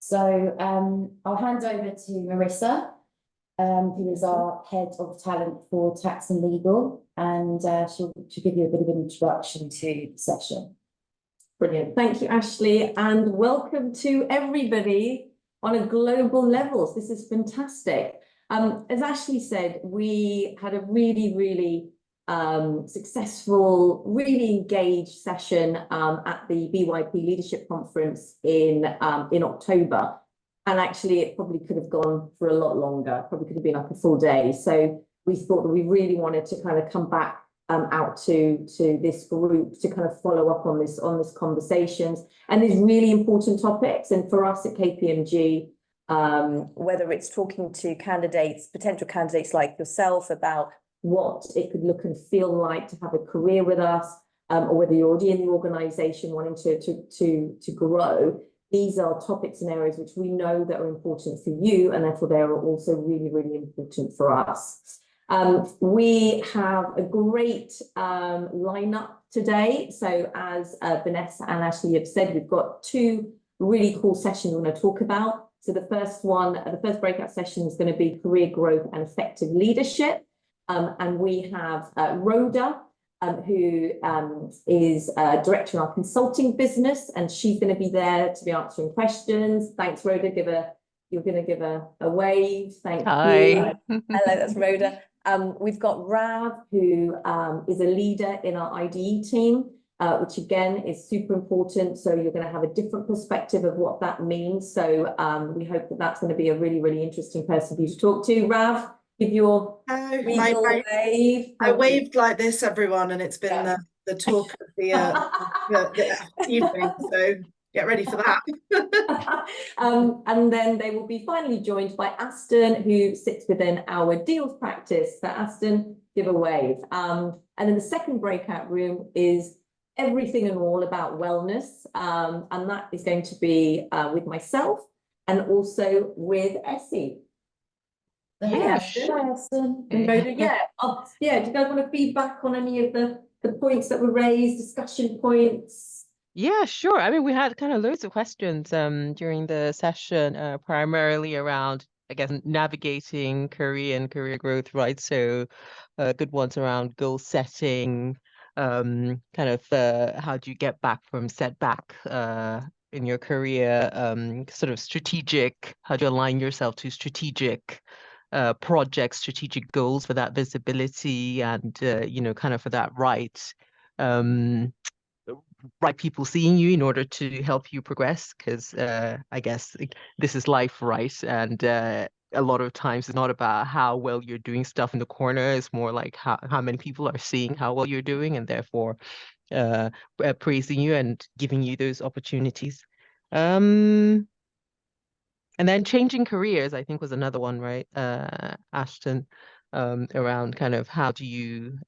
So I'll hand over to Marissa, who is our head of talent for tax and legal, and she'll give you a bit of an introduction to the session. Brilliant. Thank you, Ashley, and welcome to everybody on a global level. This is fantastic. As Ashley said, we had a really successful, really engaged session at the BYP Leadership Conference in October. And actually, it probably could have gone for a lot longer, probably could have been like a full day. So we thought that we really wanted to kind of come back out to this group to kind of follow up on this conversations and these really important topics. And for us at KPMG, whether it's talking to candidates, potential candidates like yourself about what it could look and feel like to have a career with us, or whether you're already in the organization wanting to grow, these are topics and areas which we know that are important for you, and therefore they are also really important for us. We have a great lineup today. So as Vanessa and Ashley have said, we've got two really cool sessions we're going to talk about. So the first breakout session is going to be career growth and effective leadership. And we have Rhoda, who is director in our consulting business, and she's going to be there to be answering questions. Thanks, Rhoda. You're going to give a wave. Thank you. Hello, that's Rhoda. We've got Rav, who is a leader in our IDE team, which again is super important. So you're going to have a different perspective of what that means. So we hope that that's going to be a really interesting person for you to talk to. Rav, give your wave. I waved like this, everyone, and it's been the talk of the evening. So get ready for that. And then they will be finally joined by Aston, who sits within our deals practice. So Aston, give a wave. And then the second breakout room is everything and all about wellness. And that is going to be with myself and also with Essie. Yeah, And do you guys want to feedback on any of the points that were raised, discussion points? Yeah, sure. I mean, we had kind of loads of questions during the session, primarily around, I guess, navigating career and career growth, right? So good ones around goal setting, kind of how do you get back from setback in your career, sort of strategic, how do you align yourself to strategic projects, strategic goals for that visibility and, kind of for that right people seeing you in order to help you progress, because I guess this is life, right? And a lot of times it's not about how well you're doing stuff in the corner. It's more like how many people are seeing how well you're doing and therefore praising you and giving you those opportunities. And then changing careers, I think, was another one, right, Ashton, around kind of how to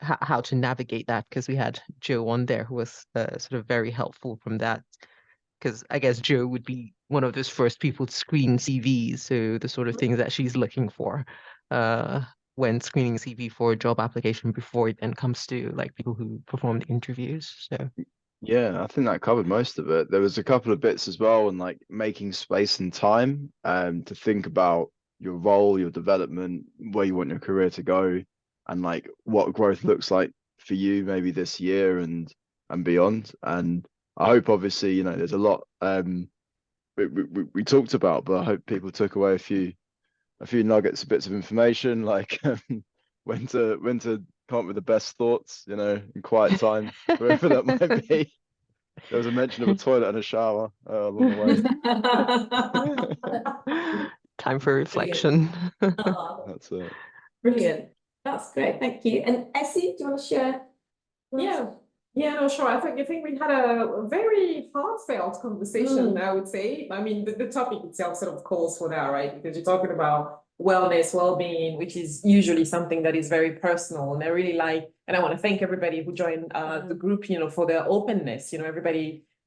navigate that, because we had Joe on there who was sort of very helpful from that, because I guess Joe would be one of those first people to screen CVs, so the sort of things that she's looking for when screening a CV for a job application before it then comes to like people who perform the interviews. So. Yeah, I think that covered most of it. There was a couple of bits as well, and like making space and time to think about your role, your development, where you want your career to go, and like what growth looks like for you maybe this year and beyond. And I hope, obviously, there's a lot we talked about, but I hope people took away a few nuggets, bits of information, like when to come up with the best thoughts, in quiet time, wherever that might be. There was a mention of a toilet and a shower along the way. Time for reflection. That's it. Brilliant. That's great. Thank you. And Essie, do you want to share? Yeah, no, sure. I think we had a very heartfelt conversation, I would say. I mean, the topic itself sort of calls for that, right? Because you're talking about wellness, well-being, which is usually something that is very personal. And I really like, and I want to thank everybody who joined the group, for their openness.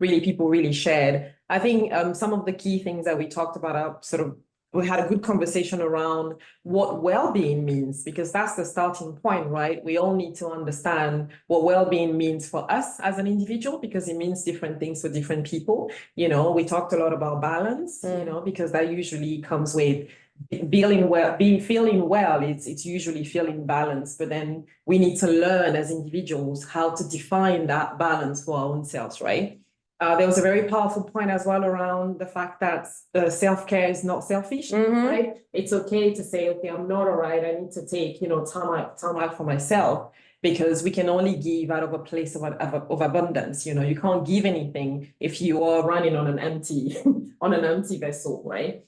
People really shared. I think some of the key things that we talked about are sort of we had a good conversation around what well-being means, because that's the starting point, right? We all need to understand what well-being means for us as an individual, because it means different things for different people. You know, we talked a lot about balance, you know, because that usually comes with feeling well. It's usually feeling balanced, but then we need to learn as individuals how to define that balance for our own selves, right? There was a very powerful point as well around the fact that self-care is not selfish, right? It's okay to say, okay, I'm not all right. I need to take, you know, time out for myself, because we can only give out of a place of abundance. You know, you can't give anything if you are running on an empty vessel, right?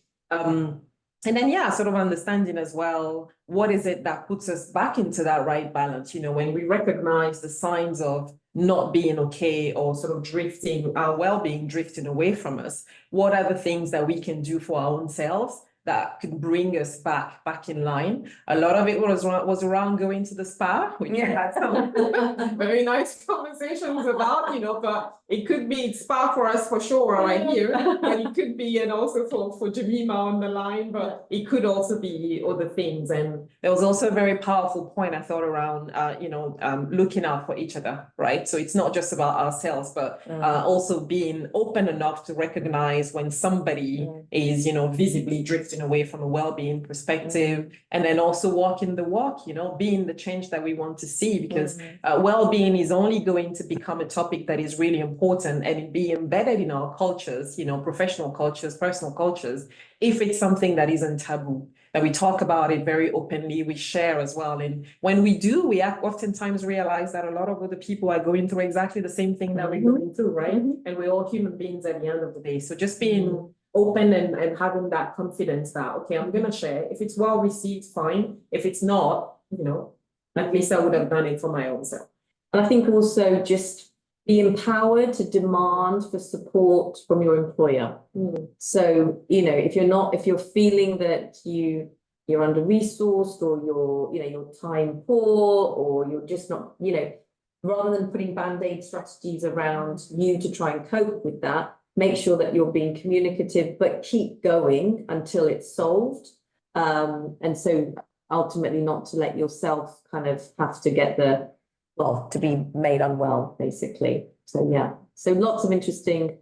And then, yeah, sort of understanding as well, what is it that puts us back into that right balance? You know, when we recognize the signs of not being okay, or sort of drifting, our well-being drifting away from us, what are the things that we can do for our own selves that could bring us back in line? A lot of it was around going to the spa, which we had some very nice conversations about, you know, but it could be spa for us for sure right here, but it could be, and also for Jemima on the line, but it could also be other things. And there was also a very powerful point, I thought, around, you know, looking out for each other, right? So it's not just about ourselves, but also being open enough to recognize when somebody is, you know, visibly drifting away from a well-being perspective, and then also walking the walk, you know, being the change that we want to see, because well-being is only going to become a topic that is really important and be embedded in our cultures, you know, professional cultures, personal cultures, if it's something that isn't taboo, that we talk about it very openly, we share as well. And when we do, we oftentimes realize that a lot of other people are going through exactly the same thing that we're going through, right? And we're all human beings at the end of the day. So just being open and having that confidence that, okay, I'm going to share. If it's well received, fine. If it's not, you know, at least I would have done it for my own self. And I think also just be empowered to demand for support from your employer. So, you know, if you're feeling that you're under-resourced, or you're time poor, or you're just not, you know, rather than putting band-aid strategies around you to try and cope with that, make sure that you're being communicative, but keep going until it's solved. And so ultimately not to let yourself kind of have to get to be made unwell, basically. So yeah, so lots of interesting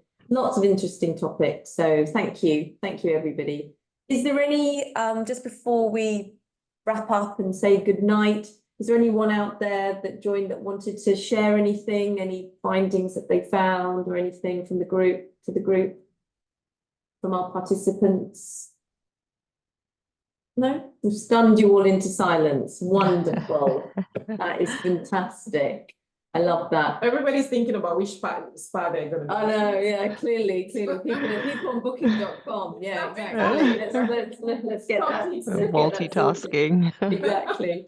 topics. So thank you everybody. Is there any, just before we wrap up and say good night, is there anyone out there that joined that wanted to share anything, any findings that they found, or anything from the group from our participants? No, we've stunned you all into silence. Wonderful. That is fantastic. I love that. Everybody's thinking about which spa they're going to go. I know, yeah, clearly. People on booking.com. Yeah, exactly. Let's get that. Multitasking. Exactly.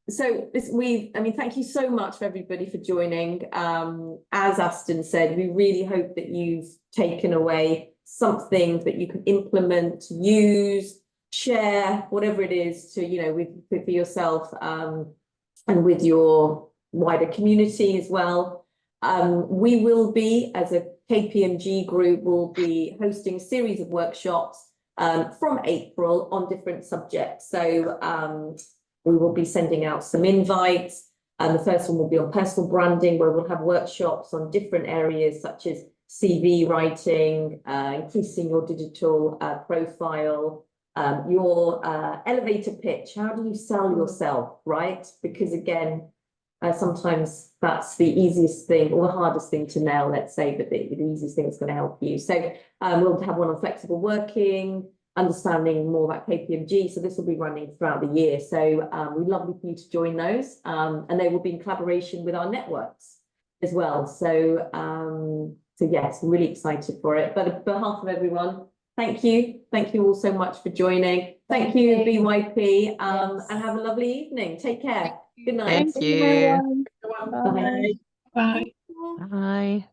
So thank you so much for everybody for joining. As Aston said, we really hope that you've taken away something that you can implement, use, share, whatever it is, to, you know, with yourself, and with your wider community as well. We will be, as a KPMG group, will be hosting a series of workshops from April on different subjects. So we will be sending out some invites. The first one will be on personal branding, where we'll have workshops on different areas such as CV writing, increasing your digital profile, your elevator pitch. How do you sell yourself, right? Because again, sometimes that's the easiest thing, or the hardest thing to nail, let's say, but the easiest thing that's going to help you. So we'll have one on flexible working, understanding more about KPMG. So this will be running throughout the year. So we'd love for you to join those, and they will be in collaboration with our networks as well. So yes, we're really excited for it. But on behalf of everyone, thank you all so much for joining. Thank you, BYP, and have a lovely evening. Take care. Good night. Thank you. Bye. Bye. Bye.